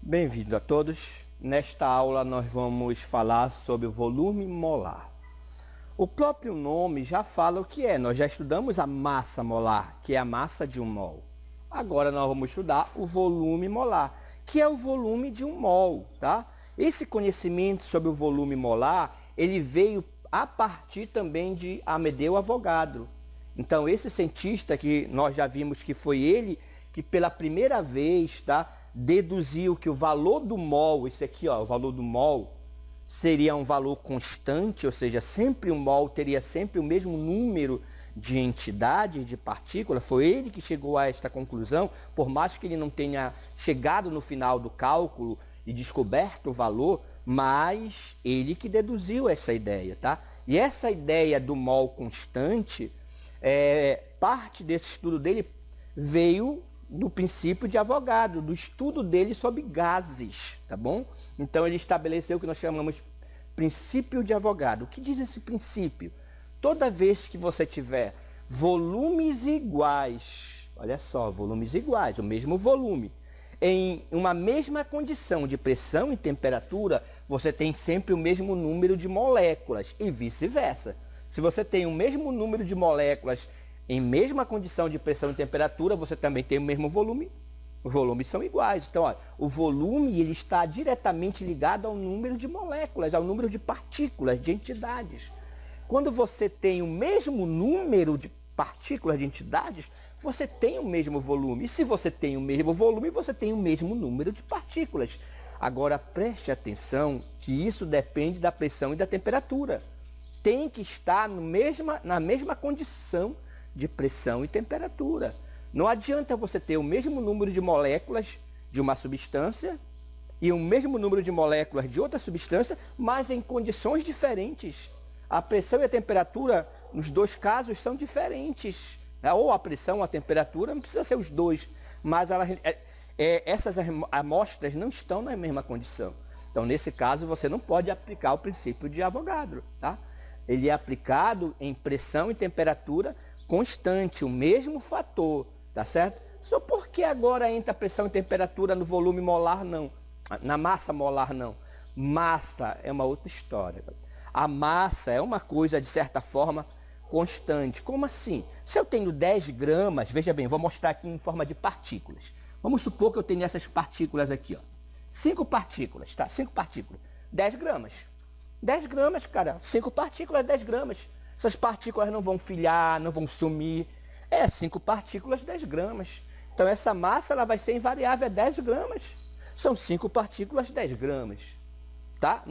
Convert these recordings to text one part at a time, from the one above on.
Bem-vindo a todos. Nesta aula nós vamos falar sobre o volume molar. O próprio nome já fala o que é. Nós já estudamos a massa molar, que é a massa de um mol. Agora nós vamos estudar o volume molar, que é o volume de um mol, tá? Esse conhecimento sobre o volume molar, ele veio a partir também de Amedeo Avogadro. Então esse cientista que nós já vimos que foi ele que pela primeira vez, tá, deduziu que o valor do mol, esse aqui, ó, o valor do mol, seria um valor constante, ou seja, sempre um mol teria sempre o mesmo número de entidades, de partículas. Foi ele que chegou a esta conclusão, por mais que ele não tenha chegado no final do cálculo e descoberto o valor, mas ele que deduziu essa ideia, tá? E essa ideia do mol constante, parte desse estudo dele veio do princípio de Avogadro, do estudo dele sobre gases, tá bom? Então ele estabeleceu o que nós chamamos princípio de Avogadro. O que diz esse princípio? Toda vez que você tiver volumes iguais, olha só, volumes iguais, o mesmo volume, em uma mesma condição de pressão e temperatura, você tem sempre o mesmo número de moléculas e vice-versa. Se você tem o mesmo número de moléculas em mesma condição de pressão e temperatura, você também tem o mesmo volume. Os volumes são iguais. Então, olha, o volume ele está diretamente ligado ao número de moléculas, ao número de partículas, de entidades. Quando você tem o mesmo número de partículas, de entidades, você tem o mesmo volume. E se você tem o mesmo volume, você tem o mesmo número de partículas. Agora, preste atenção que isso depende da pressão e da temperatura. Tem que estar na mesma condição de pressão e temperatura. Não adianta você ter o mesmo número de moléculas de uma substância e o mesmo número de moléculas de outra substância, mas em condições diferentes. A pressão e a temperatura, nos dois casos, são diferentes. Ou a pressão ou a temperatura, não precisa ser os dois, mas essas amostras não estão na mesma condição. Então, nesse caso, você não pode aplicar o princípio de Avogadro, tá? Ele é aplicado em pressão e temperatura constante, o mesmo fator, tá certo? Só porque agora entra pressão e temperatura no volume molar, não. Na massa molar, não. Massa é uma outra história. A massa é uma coisa, de certa forma, constante. Como assim? Se eu tenho 10 gramas, veja bem, vou mostrar aqui em forma de partículas. Vamos supor que eu tenho essas partículas aqui, ó. 5 partículas, tá? 5 partículas. 10 gramas. 10 gramas, cara. 5 partículas, 10 gramas. Essas partículas não vão filhar, não vão sumir. 5 partículas, 10 gramas. Então essa massa ela vai ser invariável, é 10 gramas. São 5 partículas, 10 gramas. Tá?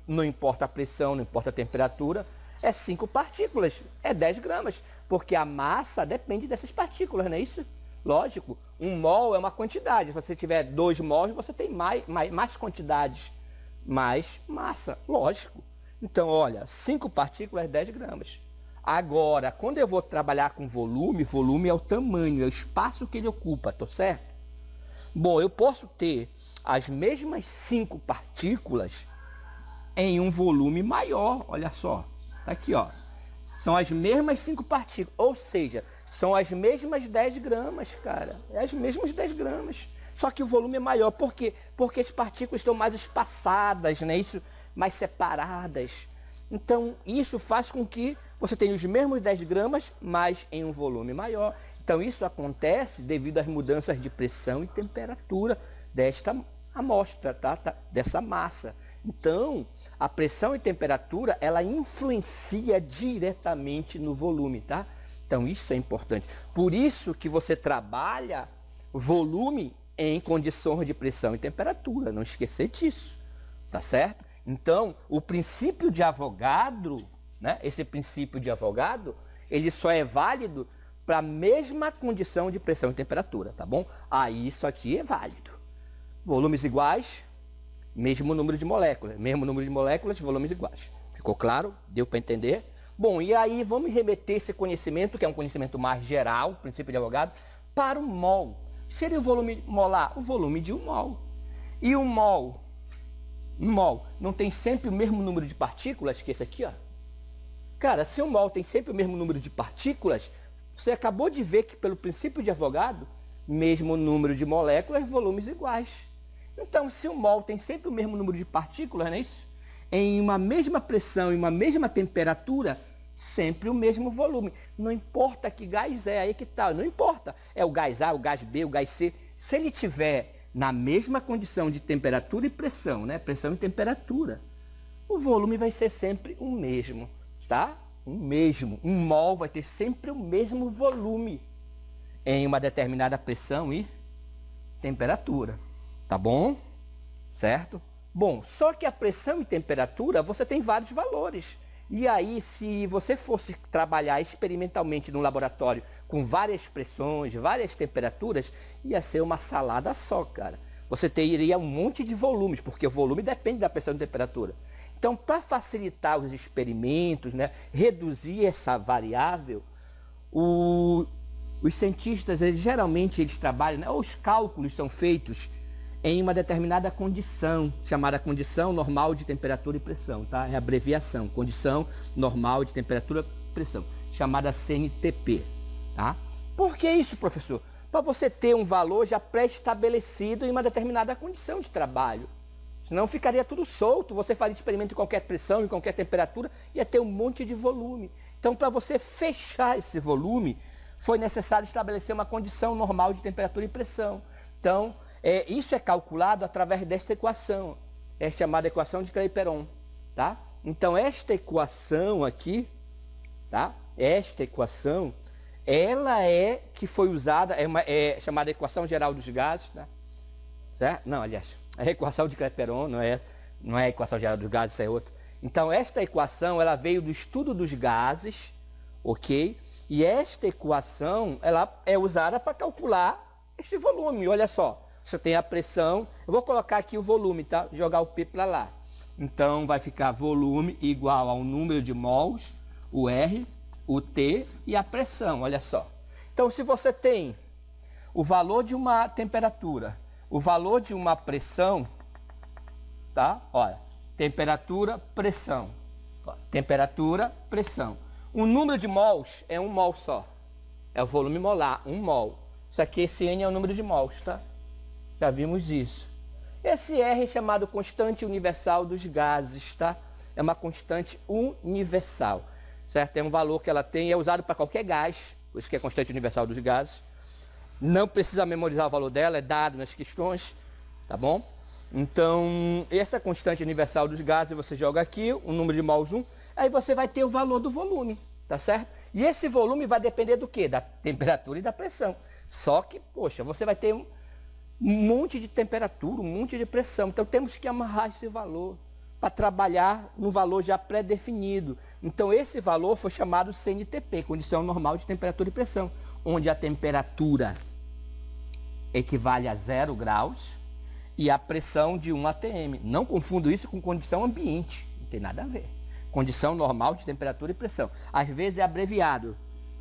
Não importa a pressão, não importa a temperatura. 5 partículas, é 10 gramas. Porque a massa depende dessas partículas, não é isso? Lógico, um mol é uma quantidade. Se você tiver 2 mols, você tem mais quantidades, mais massa, lógico. Então, olha, 5 partículas, 10 gramas. Agora, quando eu vou trabalhar com volume, volume é o tamanho, é o espaço que ele ocupa, tá certo? Bom, eu posso ter as mesmas 5 partículas em um volume maior, olha só. Tá aqui, ó. São as mesmas 5 partículas, ou seja, são as mesmas 10 gramas, cara. É as mesmas 10 gramas. Só que o volume é maior. Por quê? Porque as partículas estão mais espaçadas, né? Isso, mais separadas. Então, isso faz com que você tenha os mesmos 10 gramas, mas em um volume maior. Então, isso acontece devido às mudanças de pressão e temperatura desta amostra, tá? Dessa massa. Então, a pressão e temperatura, ela influencia diretamente no volume, tá? Então, isso é importante. Por isso que você trabalha volume em condições de pressão e temperatura. Não esquecer disso, tá certo? Então, o princípio de Avogadro, né? Esse princípio de Avogadro, ele só é válido para a mesma condição de pressão e temperatura, tá bom? Aí isso aqui é válido. Volumes iguais, mesmo número de moléculas. Mesmo número de moléculas, volumes iguais. Ficou claro? Deu para entender? Bom, e aí vamos remeter esse conhecimento, que é um conhecimento mais geral, princípio de Avogadro, para o mol. Seria o volume molar? O volume de um mol. E o mol? Um mol não tem sempre o mesmo número de partículas que esse aqui, ó? Cara, se um mol tem sempre o mesmo número de partículas, você acabou de ver que pelo princípio de Avogadro, mesmo número de moléculas, volumes iguais. Então, se o mol tem sempre o mesmo número de partículas, não é isso? Em uma mesma pressão, em uma mesma temperatura, sempre o mesmo volume. Não importa que gás é, aí que tá, não importa. É o gás A, o gás B, o gás C. Se ele tiver na mesma condição de temperatura e pressão, né? Pressão e temperatura, o volume vai ser sempre o mesmo, tá? O mesmo. Um mol vai ter sempre o mesmo volume em uma determinada pressão e temperatura, tá bom? Certo? Bom, só que a pressão e temperatura, você tem vários valores. E aí, se você fosse trabalhar experimentalmente no laboratório com várias pressões, várias temperaturas, ia ser uma salada só, cara. Você teria um monte de volumes, porque o volume depende da pressão e temperatura. Então, para facilitar os experimentos, né, reduzir essa variável, os cientistas, geralmente eles trabalham, né, os cálculos são feitos em uma determinada condição, chamada condição normal de temperatura e pressão, tá? É a abreviação, condição normal de temperatura e pressão, chamada CNTP, tá? Por que isso, professor? Para você ter um valor já pré-estabelecido em uma determinada condição de trabalho. Senão ficaria tudo solto, você faria experimento em qualquer pressão, em qualquer temperatura, ia ter um monte de volume. Então, para você fechar esse volume, foi necessário estabelecer uma condição normal de temperatura e pressão. Então, isso é calculado através desta equação, é chamada equação de Clapeyron, tá? Então, esta equação aqui, tá? Esta equação, ela que foi usada, é chamada equação geral dos gases, tá? Certo? Não, aliás, a equação de Clapeyron não é a equação geral dos gases, isso é outra. Então, esta equação, ela veio do estudo dos gases, ok? E esta equação, ela é usada para calcular este volume, olha só. Você tem a pressão, eu vou colocar aqui o volume, tá? Jogar o P para lá. Então, vai ficar volume igual ao número de mols, o R, o T e a pressão, olha só. Então, se você tem o valor de uma temperatura, o valor de uma pressão, tá? Olha, temperatura, pressão. Temperatura, pressão. O número de mols é um mol só. É o volume molar, um mol. Isso aqui, esse N é o número de mols, tá? Já vimos isso. Esse R é chamado constante universal dos gases, tá? É uma constante universal, certo? É um valor que ela tem, é usado para qualquer gás, por isso que é constante universal dos gases. Não precisa memorizar o valor dela, é dado nas questões, tá bom? Então, essa constante universal dos gases, você joga aqui, o número de mols 1, aí você vai ter o valor do volume, tá certo? E esse volume vai depender do quê? Da temperatura e da pressão. Só que, poxa, você vai ter um monte de temperatura, um monte de pressão. Então, temos que amarrar esse valor para trabalhar no valor já pré-definido. Então, esse valor foi chamado CNTP, condição normal de temperatura e pressão, onde a temperatura equivale a 0 graus e a pressão de 1 atm. Não confundo isso com condição ambiente, não tem nada a ver. Condição normal de temperatura e pressão. Às vezes é abreviado,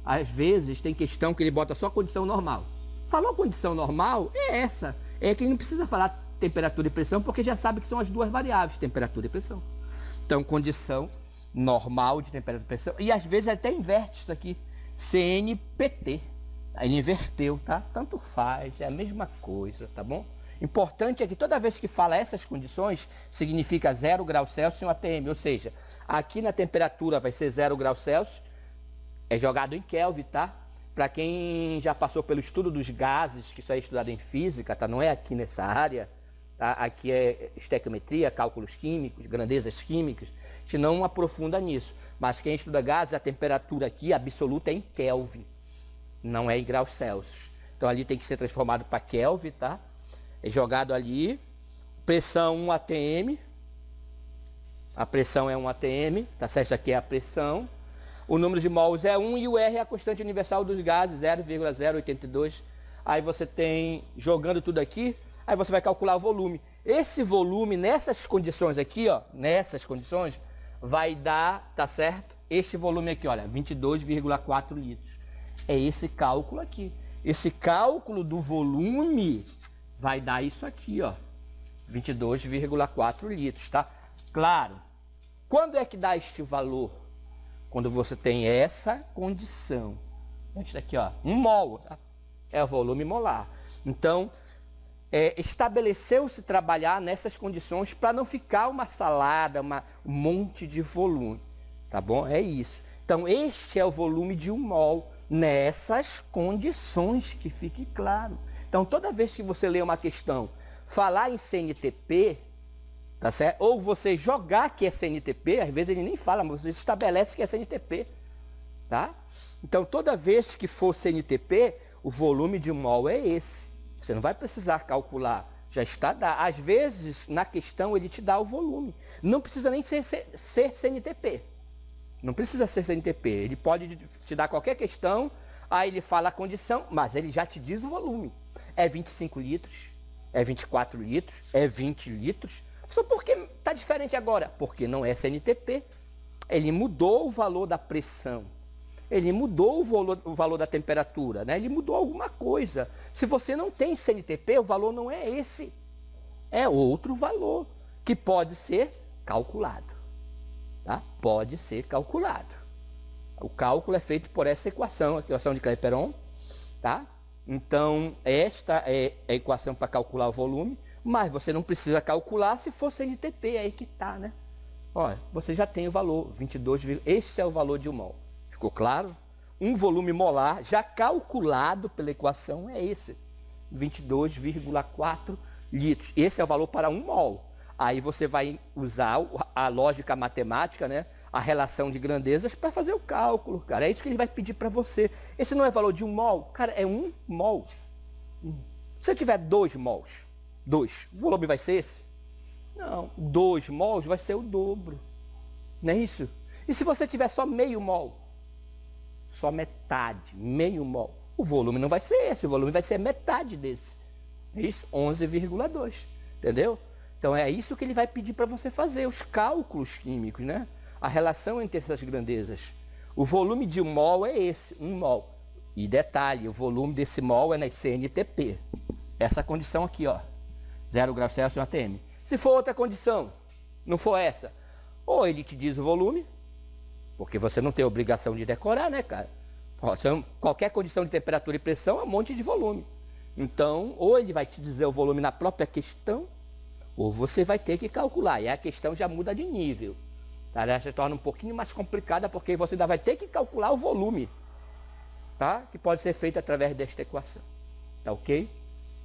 às vezes tem questão que ele bota só condição normal. Falou condição normal, é essa. É que não precisa falar temperatura e pressão, porque já sabe que são as duas variáveis, temperatura e pressão. Então, condição normal de temperatura e pressão. E às vezes até inverte isso aqui, CNPT. Aí ele inverteu, tá? Tanto faz, é a mesma coisa, tá bom? Importante é que toda vez que fala essas condições, significa 0 graus Celsius e 1 atm. Ou seja, aqui na temperatura vai ser 0 graus Celsius, é jogado em Kelvin, tá? Para quem já passou pelo estudo dos gases, que isso é estudado em física, tá? Não é aqui nessa área, tá? Aqui é estequiometria, cálculos químicos, grandezas químicas, a gente não aprofunda nisso. Mas quem estuda gases, a temperatura aqui absoluta é em Kelvin, não é em graus Celsius. Então ali tem que ser transformado para Kelvin, tá? É jogado ali, pressão 1 atm, a pressão é 1 atm, tá certo? Isso aqui é a pressão. O número de mols é 1 e o R é a constante universal dos gases, 0,082. Aí você tem, jogando tudo aqui, aí você vai calcular o volume. Esse volume, nessas condições aqui, ó, nessas condições, vai dar, tá certo? Este volume aqui, olha, 22,4 litros. É esse cálculo aqui. Esse cálculo do volume vai dar isso aqui, ó, 22,4 litros, tá? Claro, quando é que dá este valor? Quando você tem essa condição. Isso aqui, ó, 1 mol, tá? É o volume molar. Então, estabeleceu-se trabalhar nessas condições para não ficar uma salada, um monte de volume, tá bom? É isso. Então, este é o volume de 1 mol nessas condições, que fique claro. Então, toda vez que você lê uma questão, falar em CNTP, tá certo? Ou você jogar que é CNTP, às vezes ele nem fala, mas você estabelece que é CNTP, tá? Então, toda vez que for CNTP, o volume de 1 mol é esse. Você não vai precisar calcular, já está dado. Às vezes, na questão, ele te dá o volume. Não precisa nem ser CNTP. Não precisa ser CNTP. Ele pode te dar qualquer questão, aí ele fala a condição, mas ele já te diz o volume. É 25 litros, é 24 litros, é 20 litros. Só porque está diferente agora? Porque não é CNTP. Ele mudou o valor da pressão. Ele mudou o valor da temperatura, né? Ele mudou alguma coisa. Se você não tem CNTP, o valor não é esse. É outro valor, que pode ser calculado. Tá? Pode ser calculado. O cálculo é feito por essa equação, a equação de Clapeyron. Tá? Então, esta é a equação para calcular o volume, mas você não precisa calcular se for CNTP, aí que tá, né? Olha, você já tem o valor, 22, esse é o valor de 1 mol. Ficou claro? Um volume molar já calculado pela equação é esse, 22,4 litros. Esse é o valor para 1 mol. Aí você vai usar a lógica matemática, né? A relação de grandezas para fazer o cálculo, cara. É isso que ele vai pedir para você. Esse não é valor de 1 mol, cara, é 1 mol. Se eu tiver 2 mols, 2, o volume vai ser esse? Não, 2 mols vai ser o dobro. Não é isso? E se você tiver só meio mol? Só metade, meio mol. O volume não vai ser esse, o volume vai ser metade desse. É isso? 11,2. Entendeu? Então é isso que ele vai pedir para você fazer, os cálculos químicos, né? A relação entre essas grandezas. O volume de 1 mol é esse, 1 mol. E detalhe, o volume desse mol é na CNTP. Essa condição aqui, ó. 0 graus Celsius ATM. Se for outra condição, não for essa, ou ele te diz o volume, porque você não tem obrigação de decorar, né, cara? Qualquer condição de temperatura e pressão é um monte de volume. Então, ou ele vai te dizer o volume na própria questão, ou você vai ter que calcular. E a questão já muda de nível. Tá? Ela se torna um pouquinho mais complicada, porque você ainda vai ter que calcular o volume. Tá? Que pode ser feito através desta equação. Tá ok?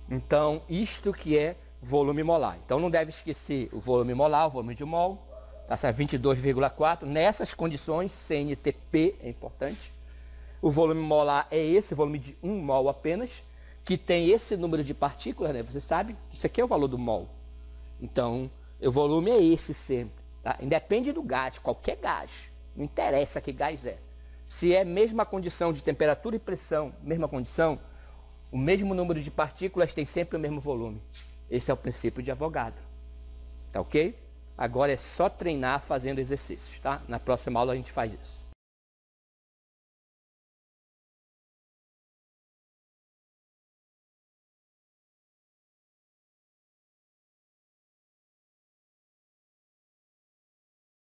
Então, isto que é volume molar. Então, não deve esquecer o volume molar, o volume de mol. Tá certo? 22,4. Nessas condições, CNTP é importante. O volume molar é esse, volume de 1 mol apenas, que tem esse número de partículas, né? Você sabe, isso aqui é o valor do mol. Então, o volume é esse sempre. Tá? Independe do gás, qualquer gás. Não interessa que gás é. Se é mesma condição de temperatura e pressão, mesma condição, o mesmo número de partículas tem sempre o mesmo volume. Esse é o princípio de Avogadro. Tá ok? Agora é só treinar fazendo exercícios, tá? Na próxima aula a gente faz isso.